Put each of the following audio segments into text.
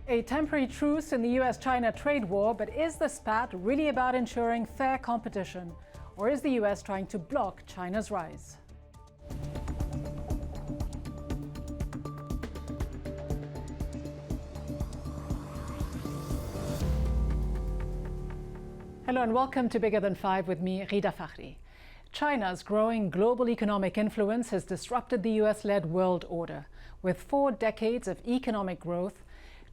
A temporary truce in the U.S.-China trade war, but is the spat really about ensuring fair competition? Or is the U.S. trying to block China's rise? Hello and welcome to Bigger Than Five with me, Rida Fakhri. China's growing global economic influence has disrupted the US-led world order. With 4 decades of economic growth,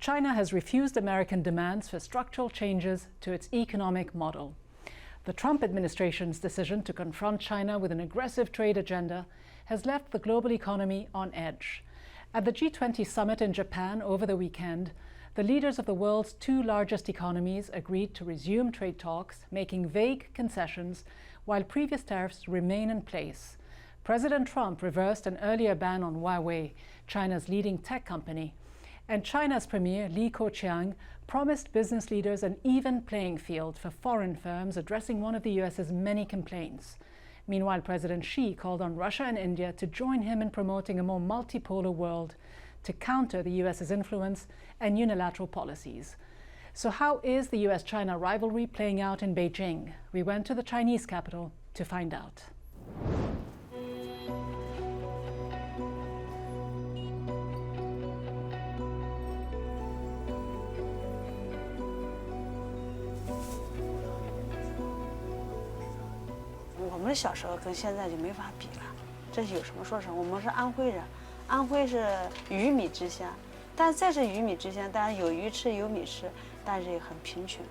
China has refused American demands for structural changes to its economic model. The Trump administration's decision to confront China with an aggressive trade agenda has left the global economy on edge. At the G20 summit in Japan over the weekend, the leaders of the world's 2 largest economies agreed to resume trade talks, making vague concessions while previous tariffs remain in place. President Trump reversed an earlier ban on Huawei, China's leading tech company, and China's Premier Li Keqiang promised business leaders an even playing field for foreign firms addressing one of the US's many complaints. Meanwhile, President Xi called on Russia and India to join him in promoting a more multipolar world to counter the US's influence and unilateral policies. So how is the US-China rivalry playing out in Beijing? We went to the Chinese capital to find out.我们小时候跟现在就没法比了，这有什么说什么。我们是安徽人，安徽是鱼米之乡，但是再是鱼米之乡，当然有鱼吃有米吃，但是也很贫穷，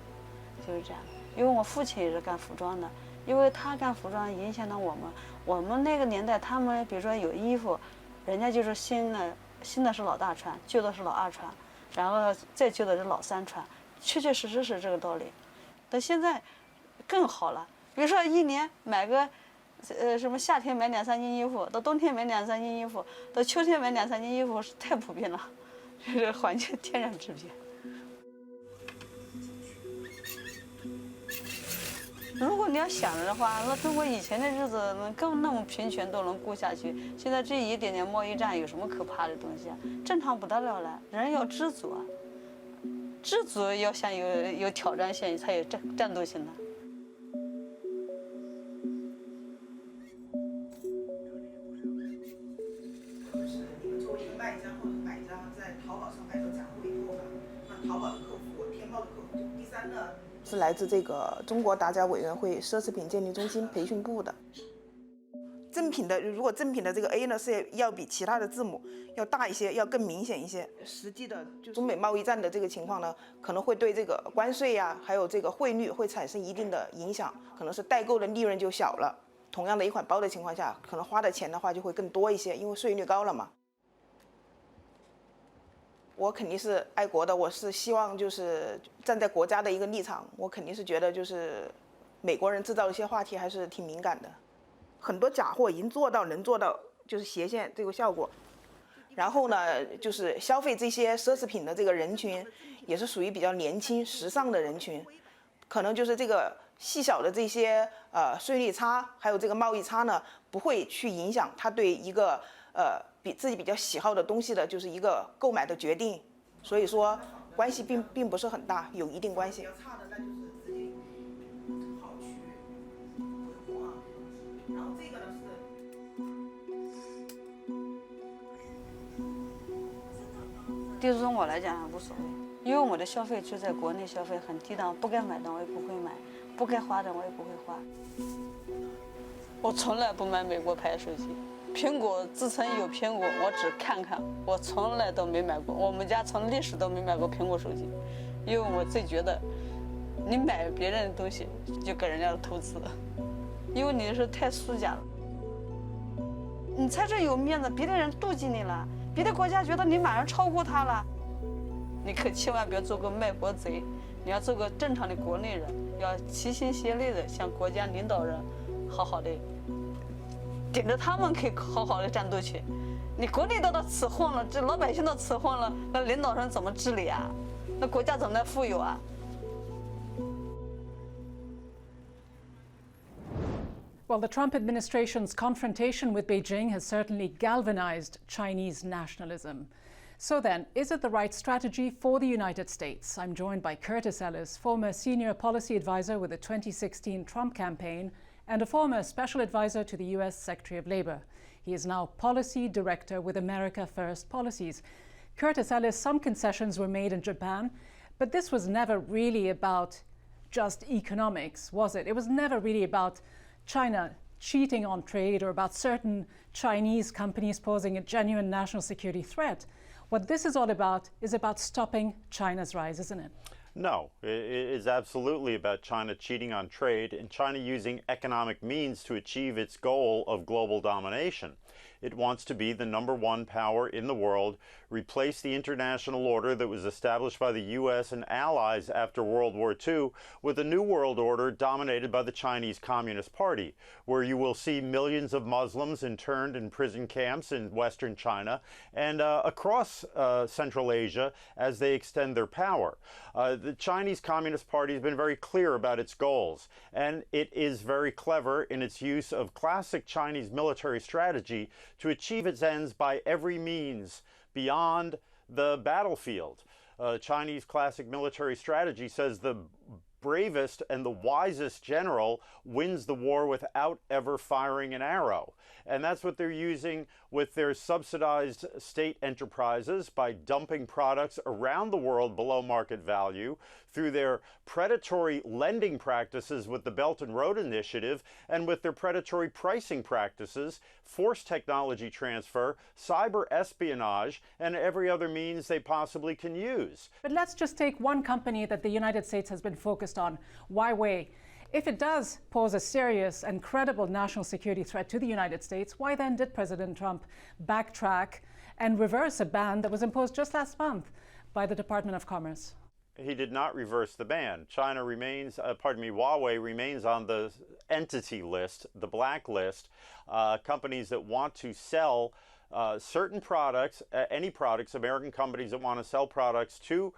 就是这样。因为我父亲也是干服装的，因为他干服装影响到我们。我们那个年代，他们比如说有衣服，人家就是新的是老大穿，旧的是老二穿，然后再旧的是老三穿，确确实实是这个道理。但现在更好了。比如说一年买个，什么夏天买2、3件衣服，到冬天买2、3件衣服，到秋天买2、3件衣服是太普遍了，这是环境天壤之别。如果你要想着的话，那中国以前的日子能更那么贫穷都能过下去，现在这一点点贸易战有什么可怕的东西啊？正常不得了了，人要知足啊，知足要想有挑战性，才有战斗性的。是来自这个中国打假委员会奢侈品鉴定中心培训部的。正品的，如果正品的这个 A 呢是要比其他的字母要大一些，要更明显一些。实际的中美贸易战的这个情况呢，可能会对这个关税呀，还有这个汇率会产生一定的影响，可能是代购的利润就小了。同样的一款包的情况下，可能花的钱的话就会更多一些，因为税率高了嘛。我肯定是爱国的，我是希望就是站在国家的一个立场，我肯定是觉得就是美国人制造的一些话题还是挺敏感的，很多假货已经能做到就是斜线这个效果，然后呢就是消费这些奢侈品的这个人群也是属于比较年轻时尚的人群，可能就是这个细小的这些税率差还有这个贸易差呢不会去影响他对一个比自己比较喜好的东西的就是一个购买的决定，所以说关系并不是很大，有一定关系。对中国来讲无所谓，因为我的消费就在国内消费很低档，不该买的我也不会买，不该花的我也不会花。我从来不买美国牌手机。苹果自从有苹果，我只看看，我从来都没买过。我们家从历史都没买过苹果手机，因为我最觉得，你买别人的东西就给人家的投资，因为你是太虚假了。你在这有面子，别的人妒忌你了，别的国家觉得你马上超过他了，你可千万别做个卖国贼，你要做个正常的国内人，要齐心协力的向国家领导人好好的。顶着他们可以好好的战斗去，你国内都吃混了，这老百姓都吃混了，那领导人怎么治理啊？那国家怎么能富有啊？ Well, the Trump administration's confrontation with Beijing has certainly galvanized Chinese nationalism. So then, is it the right strategy for the United States? I'm joined by Curtis Ellis, former senior policy advisor with the 2016 Trump campaign and a former special advisor to the U.S. Secretary of Labor. He is now policy director with America First Policies. Curtis Ellis, some concessions were made in Japan, but this was never really about just economics, was it? It was never really about China cheating on trade or about certain Chinese companies posing a genuine national security threat. What this is all about is about stopping China's rise, isn't it? No, it is absolutely about China cheating on trade and China using economic means to achieve its goal of global domination. It wants to be the #1 power in the world, replace the international order that was established by the U.S. and allies after World War II with a new world order dominated by the Chinese Communist Party, where you will see millions of Muslims interned in prison camps in Western China and across Central Asia as they extend their power. The Chinese Communist Party has been very clear about its goals, and it is very clever in its use of classic Chinese military strategy to achieve its ends by every means beyond the battlefield. Chinese classic military strategy says the bravest and the wisest general wins the war without ever firing an arrow. And that's what they're using with their subsidized state enterprises by dumping products around the world below market value, through their predatory lending practices with the Belt and Road Initiative, and with their predatory pricing practices, forced technology transfer, cyber espionage, and every other means they possibly can use. But let's just take one company that the United States has been focused on, Huawei. If it does pose a serious and credible national security threat to the United States, why then did President Trump backtrack and reverse a ban that was imposed just last month by the Department of Commerce? He did not reverse the ban. Huawei remains on the entity list, the blacklist. Companies that want to sell certain products, any products, American companies that want to sell products to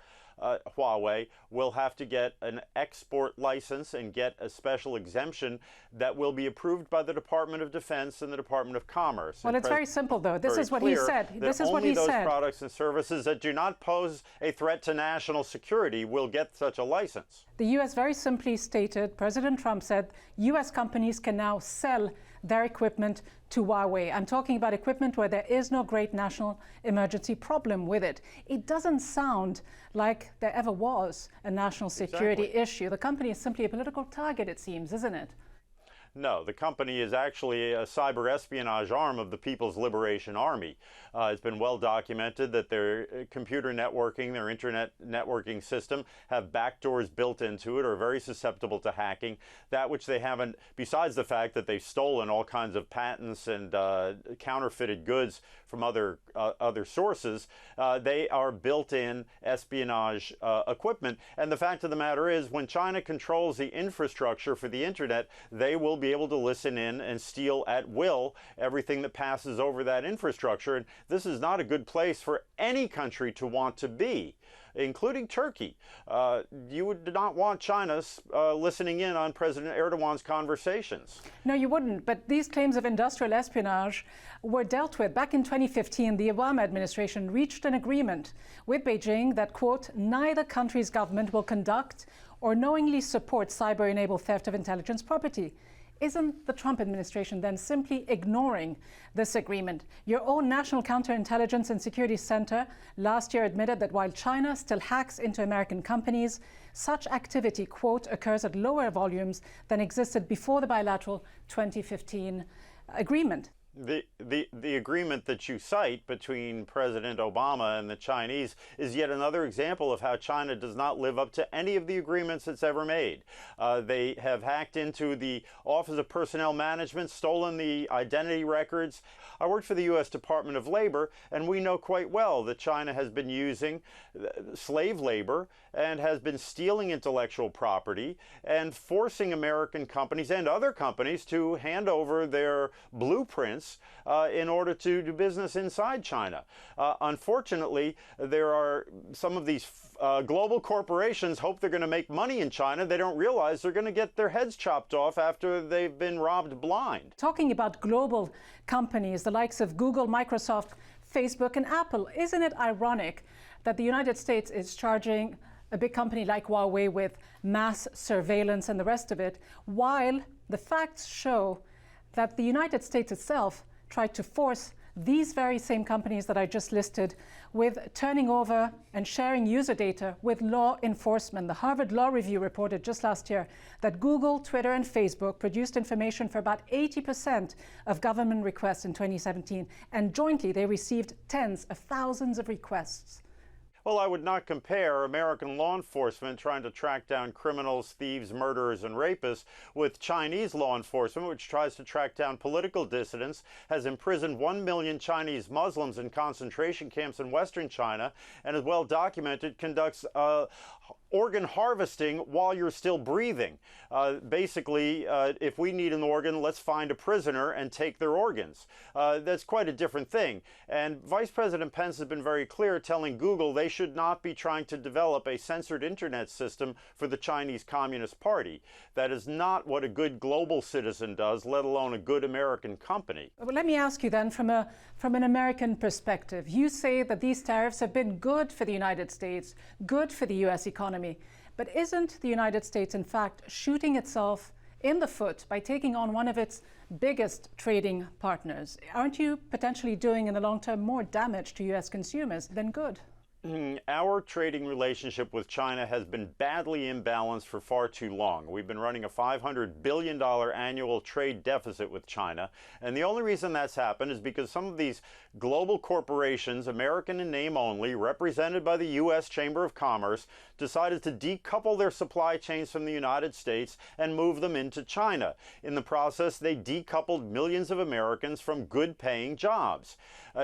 Huawei will have to get an export license and get a special exemption that will be approved by the Department of Defense and the Department of Commerce. Well, it's very simple, though. This is what he said. This is what he said. Only those products and services that do not pose a threat to national security will get such a license. The U.S. very simply stated, President Trump said, U.S. companies can now sell their equipment to Huawei. I'm talking about equipment where there is no great national emergency problem with it. It doesn't sound like there ever was a national security issue. The company is simply a political target, it seems, isn't it? No, the company is actually a cyber espionage arm of the People's Liberation Army. It's been well documented that their computer networking, their internet networking system have backdoors built into it, are very susceptible to hacking. That which they haven't, besides the fact that they've stolen all kinds of patents and counterfeited goods from other sources, they are built-in espionage equipment. And the fact of the matter is, when China controls the infrastructure for the internet, they will be able to listen in and steal at will everything that passes over that infrastructure. And this is not a good place for any country to want to be, including Turkey. You would not want China listening in on President Erdogan's conversations. No, you wouldn't. But these claims of industrial espionage were dealt with. Back in 2015, the Obama administration reached an agreement with Beijing that, quote, neither country's government will conduct or knowingly support cyber-enabled theft of intelligence property. Isn't the Trump administration then simply ignoring this agreement? Your own National Counterintelligence and Security Center last year admitted that while China still hacks into American companies, such activity, quote, occurs at lower volumes than existed before the bilateral 2015 agreement. The agreement that you cite between President Obama and the Chinese is yet another example of how China does not live up to any of the agreements it's ever made. They have hacked into the Office of Personnel Management, stolen the identity records. I worked for the U.S. Department of Labor, and we know quite well that China has been using slave labor and has been stealing intellectual property and forcing American companies and other companies to hand over their blueprints in order to do business inside China. Unfortunately, there are some of these global corporations hope they're going to make money in China. They don't realize they're going to get their heads chopped off after they've been robbed blind. Talking about global companies, the likes of Google, Microsoft, Facebook and Apple. Isn't it ironic that the United States is charging a big company like Huawei with mass surveillance and the rest of it, while the facts show that the United States itself tried to force these very same companies that I just listed with turning over and sharing user data with law enforcement. The Harvard Law Review reported just last year that Google, Twitter, and Facebook produced information for about 80% of government requests in 2017, and jointly they received tens of thousands of requests. Well, I would not compare American law enforcement trying to track down criminals, thieves, murderers, and rapists with Chinese law enforcement, which tries to track down political dissidents, has imprisoned 1 million Chinese Muslims in concentration camps in Western China, and is well documented, conducts organ harvesting while you're still breathing. Basically, if we need an organ, let's find a prisoner and take their organs. That's quite a different thing. And Vice President Pence has been very clear, telling Google they should not be trying to develop a censored internet system for the Chinese Communist Party. That is not what a good global citizen does, let alone a good American company. Well, let me ask you then, from an American perspective, you say that these tariffs have been good for the United States, good for the US economy. But isn't the United States, in fact, shooting itself in the foot by taking on one of its biggest trading partners? Aren't you potentially doing in the long term more damage to US consumers than good? Our trading relationship with China has been badly imbalanced for far too long. We've been running a $500 billion annual trade deficit with China, and the only reason that's happened is because some of these global corporations, American in name only, represented by the U.S. Chamber of Commerce, decided to decouple their supply chains from the United States and move them into China. In the process, they decoupled millions of Americans from good-paying jobs.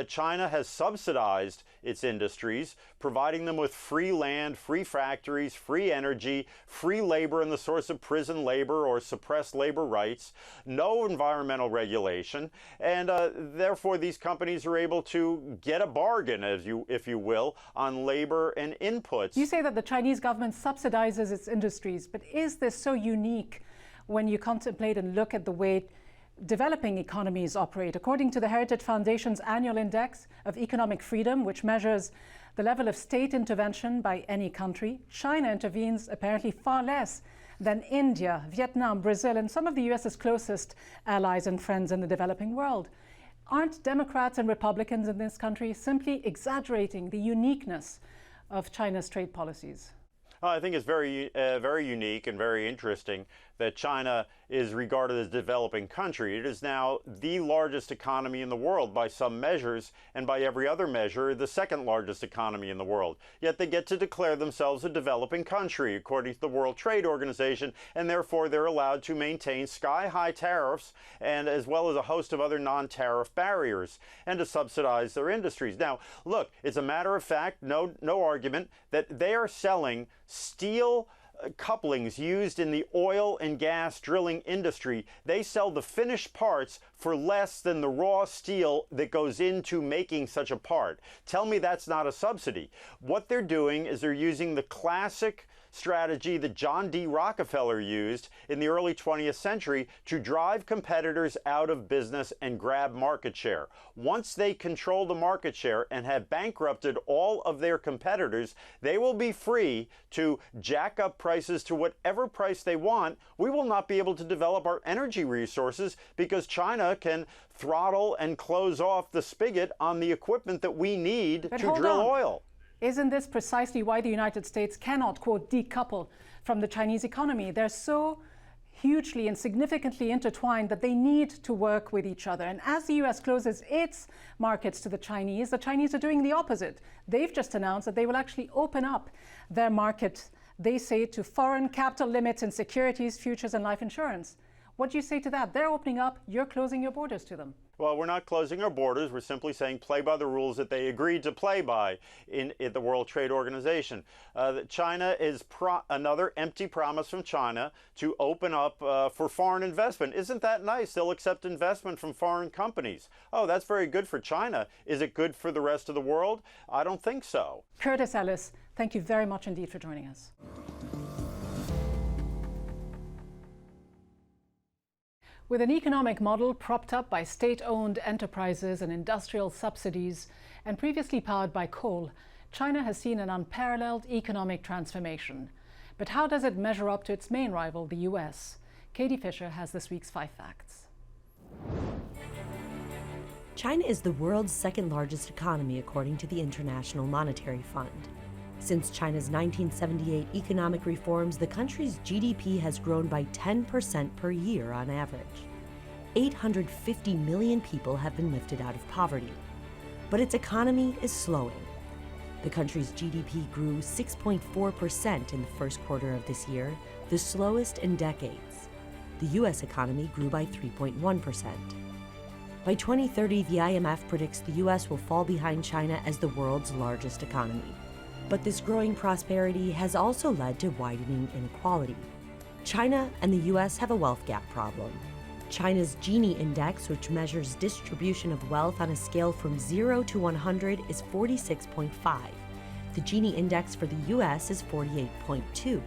China has subsidized its industries, providing them with free land, free factories, free energy, free labor in the source of prison labor or suppressed labor rights, no environmental regulation, and therefore these companies are able to get a bargain, if you will, on labor and inputs. You say that the Chinese government subsidizes its industries, but is this so unique when you contemplate and look at the way developing economies operate? According to the Heritage Foundation's annual index of economic freedom, which measures the level of state intervention by any country, China intervenes apparently far less than India, Vietnam, Brazil, and some of the US's closest allies and friends in the developing world. Aren't Democrats and Republicans in this country simply exaggerating the uniqueness of China's trade policies? I think it's very unique and very interesting that China is regarded as a developing country. It is now the largest economy in the world by some measures, and by every other measure, the second largest economy in the world. Yet they get to declare themselves a developing country, according to the World Trade Organization, and therefore they're allowed to maintain sky-high tariffs, and as well as a host of other non-tariff barriers, and to subsidize their industries. Now, look, it's a matter of fact, no argument, that they are selling steel couplings used in the oil and gas drilling industry. They sell the finished parts for less than the raw steel that goes into making such a part. Tell me that's not a subsidy. What they're doing is they're using the classic strategy that John D. Rockefeller used in the early 20th century to drive competitors out of business and grab market share. Once they control the market share and have bankrupted all of their competitors, they will be free to jack up prices to whatever price they want. We will not be able to develop our energy resources because China can throttle and close off the spigot on the equipment that we need to drill oil. Isn't this precisely why the United States cannot, quote, decouple from the Chinese economy? They're so hugely and significantly intertwined that they need to work with each other. And as the US closes its markets to the Chinese are doing the opposite. They've just announced that they will actually open up their market, they say, to foreign capital limits in securities, futures, and life insurance. What do you say to that? They're opening up, you're closing your borders to them. Well, we're not closing our borders. We're simply saying play by the rules that they agreed to play by in the World Trade Organization. China is another empty promise from China to open up for foreign investment. Isn't that nice? They'll accept investment from foreign companies. Oh, that's very good for China. Is it good for the rest of the world? I don't think so. Curtis Ellis, thank you very much indeed for joining us. With an economic model propped up by state-owned enterprises and industrial subsidies and previously powered by coal, China has seen an unparalleled economic transformation. But how does it measure up to its main rival, the US? Katie Fisher has this week's 5 facts. China is the world's second largest economy according to the International Monetary Fund. Since China's 1978 economic reforms, the country's GDP has grown by 10% per year on average. 850 million people have been lifted out of poverty. But its economy is slowing. The country's GDP grew 6.4% in the first quarter of this year, the slowest in decades. The U.S. economy grew by 3.1%. By 2030, the IMF predicts the U.S. will fall behind China as the world's largest economy. But this growing prosperity has also led to widening inequality. China and the U.S. have a wealth gap problem. China's Gini index, which measures distribution of wealth on a scale from 0 to 100, is 46.5. The Gini index for the U.S. is 48.2.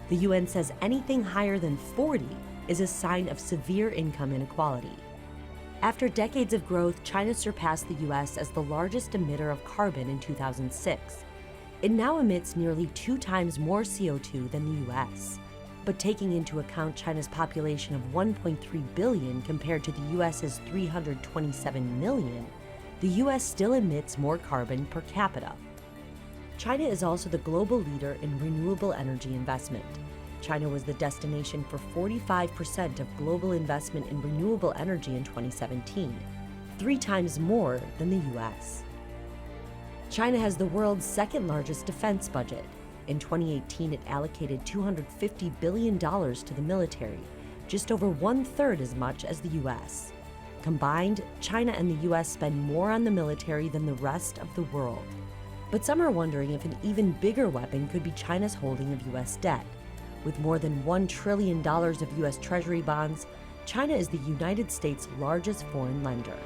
The UN says anything higher than 40 is a sign of severe income inequality. After decades of growth, China surpassed the U.S. as the largest emitter of carbon in 2006. It now emits nearly 2 times more CO2 than the U.S. But taking into account China's population of 1.3 billion compared to the U.S.'s 327 million, the U.S. still emits more carbon per capita. China is also the global leader in renewable energy investment. China was the destination for 45% of global investment in renewable energy in 2017, 3 times more than the U.S. China has the world's second largest defense budget. In 2018, it allocated $250 billion to the military, just over 1/3 as much as the U.S. Combined, China and the U.S. spend more on the military than the rest of the world. But some are wondering if an even bigger weapon could be China's holding of U.S. debt. With more than $1 trillion of U.S. Treasury bonds, China is the United States' largest foreign lender.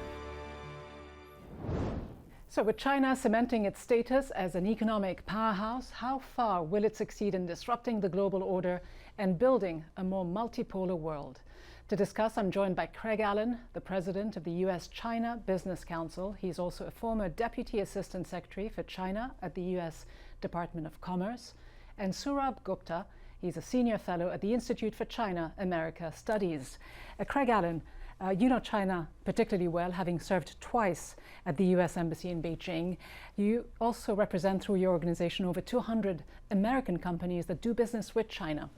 So with China cementing its status as an economic powerhouse, how far will it succeed in disrupting the global order and building a more multipolar world? To discuss, I'm joined by Craig Allen, the president of the U.S.-China Business Council. He's also a former Deputy Assistant Secretary for China at the U.S. Department of Commerce. And Sourabh Gupta, he's a senior fellow at the Institute for China-America Studies. Craig Allen, you know China particularly well, having served twice at the U.S. Embassy in Beijing. You also represent through your organization over 200 American companies that do business with China.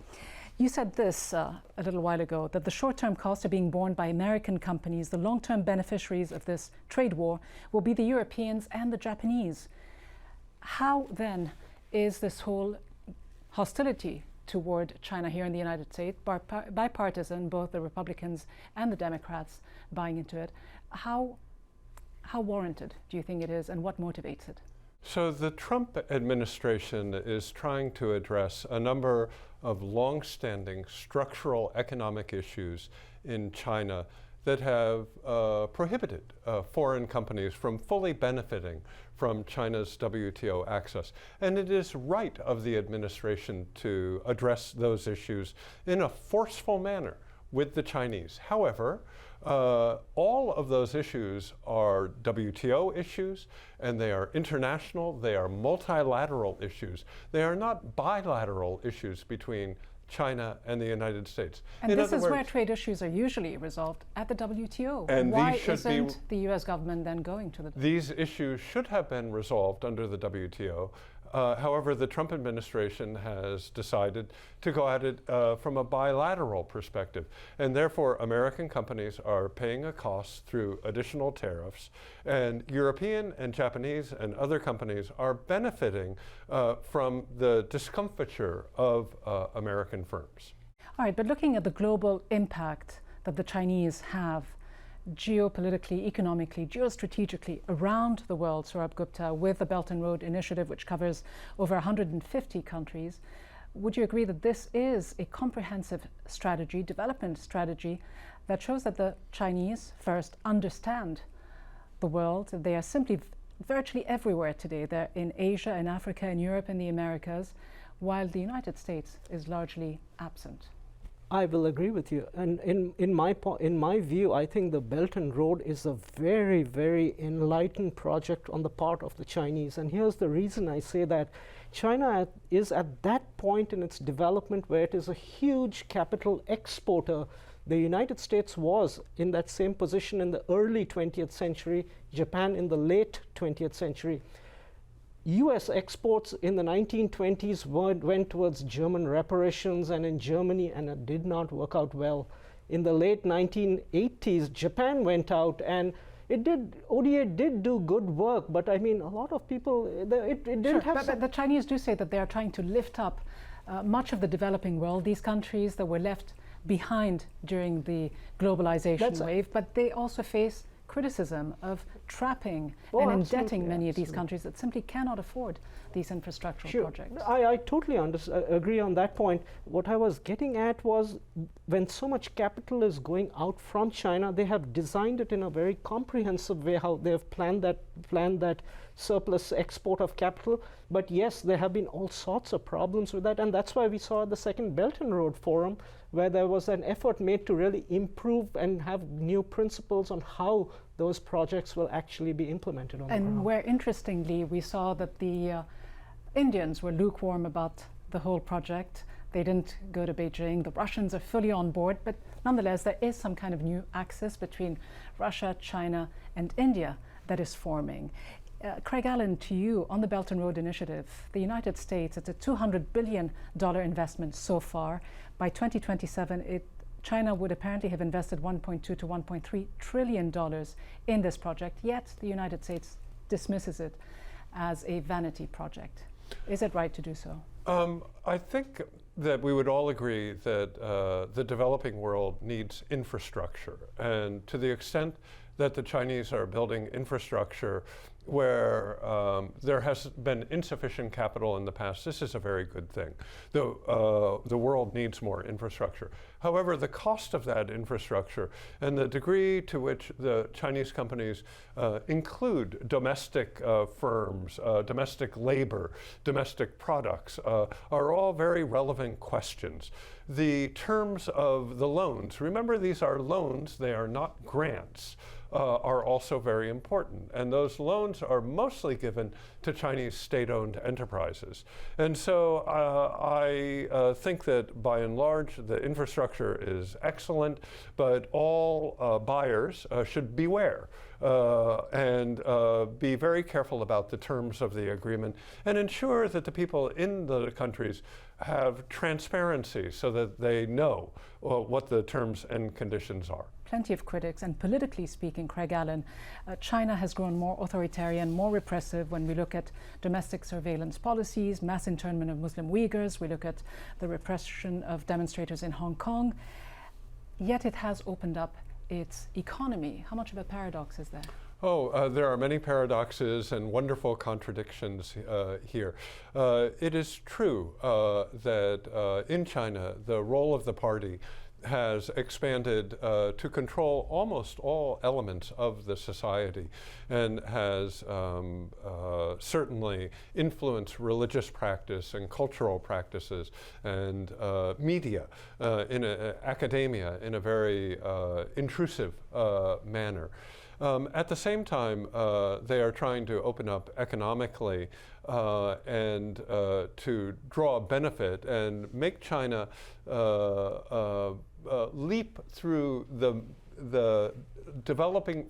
You said this a little while ago, that the short-term costs are being borne by American companies. The long-term beneficiaries of this trade war will be the Europeans and the Japanese. How then is this whole hostility toward China here in the United States, bipartisan, both the Republicans and the Democrats buying into it, how warranted do you think it is, and what motivates it? So the Trump administration is trying to address a number of long-standing structural economic issues in China that have prohibited foreign companies from fully benefiting from China's WTO access. And it is right of the administration to address those issues in a forceful manner with the Chinese. However, all of those issues are WTO issues, and they are international, they are multilateral issues. They are not bilateral issues between China and the United States. And this is where trade issues are usually resolved, at the WTO. And why isn't the U.S. government then going to the WTO? These issues should have been resolved under the WTO. However, the Trump administration has decided to go at it from a bilateral perspective. And therefore, American companies are paying a cost through additional tariffs. And European and Japanese and other companies are benefiting from the discomfiture of American firms. All right, but looking at the global impact that the Chinese have geopolitically, economically, geostrategically around the world, Sourabh Gupta, with the Belt and Road Initiative, which covers over 150 countries, would you agree that this is a comprehensive strategy, development strategy, that shows that the Chinese first understand the world? They are simply virtually everywhere today. They're in Asia, in Africa, in Europe, in the Americas, while the United States is largely absent. I will agree with you. And in my view, I think the Belt and Road is a very, very enlightened project on the part of the Chinese. And here's the reason I say that. China is at that point in its development where it is a huge capital exporter. The United States was in that same position in the early 20th century, Japan in the late 20th century. US exports in the 1920s went towards German reparations and in Germany, and it did not work out well. In the late 1980s, Japan went out, and ODA did do good work, but I mean, a lot of people, it didn't have... But the Chinese do say that they are trying to lift up much of the developing world, these countries that were left behind during the globalization wave, but they also face criticism of trapping and indebting many of these countries that simply cannot afford these infrastructural projects. I totally agree on that point. What I was getting at was when so much capital is going out from China, they have designed it in a very comprehensive way, how they have planned that surplus export of capital. But yes, there have been all sorts of problems with that, and that's why we saw the second Belt and Road Forum, where there was an effort made to really improve and have new principles on how those projects will actually be implemented on the ground. And where, interestingly, we saw that the Indians were lukewarm about the whole project. They didn't go to Beijing. The Russians are fully on board, but nonetheless, there is some kind of new axis between Russia, China, and India that is forming. Craig Allen, to you, on the Belt and Road Initiative, the United States, it's a $200 billion investment so far. By 2027, China would apparently have invested $1.2 to $1.3 trillion in this project, yet the United States dismisses it as a vanity project. Is it right to do so? I think that we would all agree that the developing world needs infrastructure. And to the extent that the Chinese are building infrastructure where there has been insufficient capital in the past, this is a very good thing. The world needs more infrastructure. However, the cost of that infrastructure and the degree to which the Chinese companies include domestic firms, domestic labor, domestic products, are all very relevant questions. The terms of the loans, remember these are loans, they are not grants, are also very important. And those loans are mostly given to Chinese state-owned enterprises. And so I think that by and large, the infrastructure is excellent, but all buyers should beware and be very careful about the terms of the agreement and ensure that the people in the countries have transparency so that they know what the terms and conditions are. Plenty of critics, and politically speaking, Craig Allen, China has grown more authoritarian, more repressive when we look at domestic surveillance policies, mass internment of Muslim Uyghurs, we look at the repression of demonstrators in Hong Kong, yet it has opened up its economy. How much of a paradox is there? There are many paradoxes and wonderful contradictions here. It is true that in China, the role of the party has expanded to control almost all elements of the society and has certainly influenced religious practice and cultural practices and media, academia in a very intrusive manner. At the same time, they are trying to open up economically and to draw a benefit and make China leap through the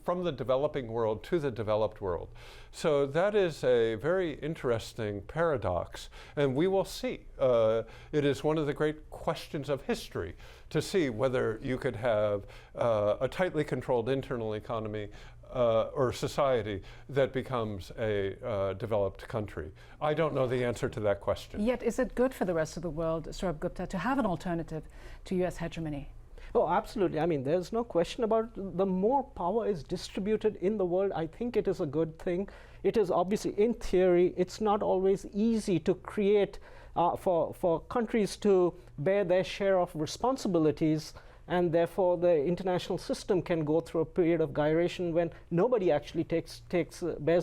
from the developing world to the developed world. So that is a very interesting paradox, and we will see. It is one of the great questions of history to see whether you could have a tightly controlled internal economy or society that becomes a developed country. I don't know the answer to that question. Yet, is it good for the rest of the world, Sourabh Gupta, to have an alternative to US hegemony? Oh, absolutely. I mean, there's no question about it. The more power is distributed in the world, I think it is a good thing. It is obviously, in theory, it's not always easy to create for countries to bear their share of responsibilities. and therefore the international system can go through a period of gyration when nobody actually bears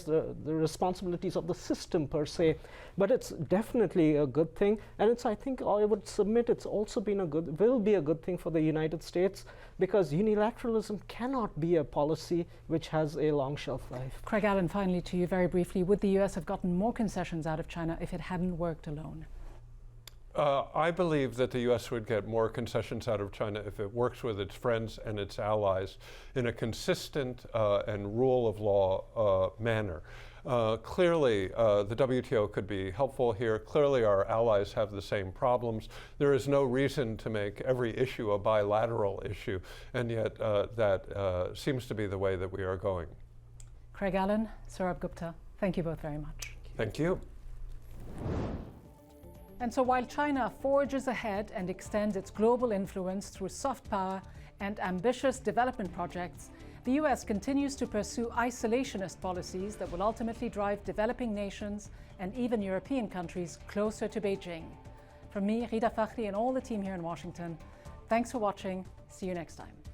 the responsibilities of the system per se. But it's definitely a good thing, and I think I would submit it's also will be a good thing for the United States, because unilateralism cannot be a policy which has a long shelf life. Craig Allen, finally to you very briefly, would the US have gotten more concessions out of China if it hadn't worked alone? I believe that the U.S. would get more concessions out of China if it works with its friends and its allies in a consistent and rule of law manner. Clearly, the WTO could be helpful here. Clearly, our allies have the same problems. There is no reason to make every issue a bilateral issue, and yet that seems to be the way that we are going. Craig Allen, Sourabh Gupta, thank you both very much. Thank you. And so while China forges ahead and extends its global influence through soft power and ambitious development projects, the US continues to pursue isolationist policies that will ultimately drive developing nations and even European countries closer to Beijing. From me, Rida Fakhri, and all the team here in Washington, thanks for watching. See you next time.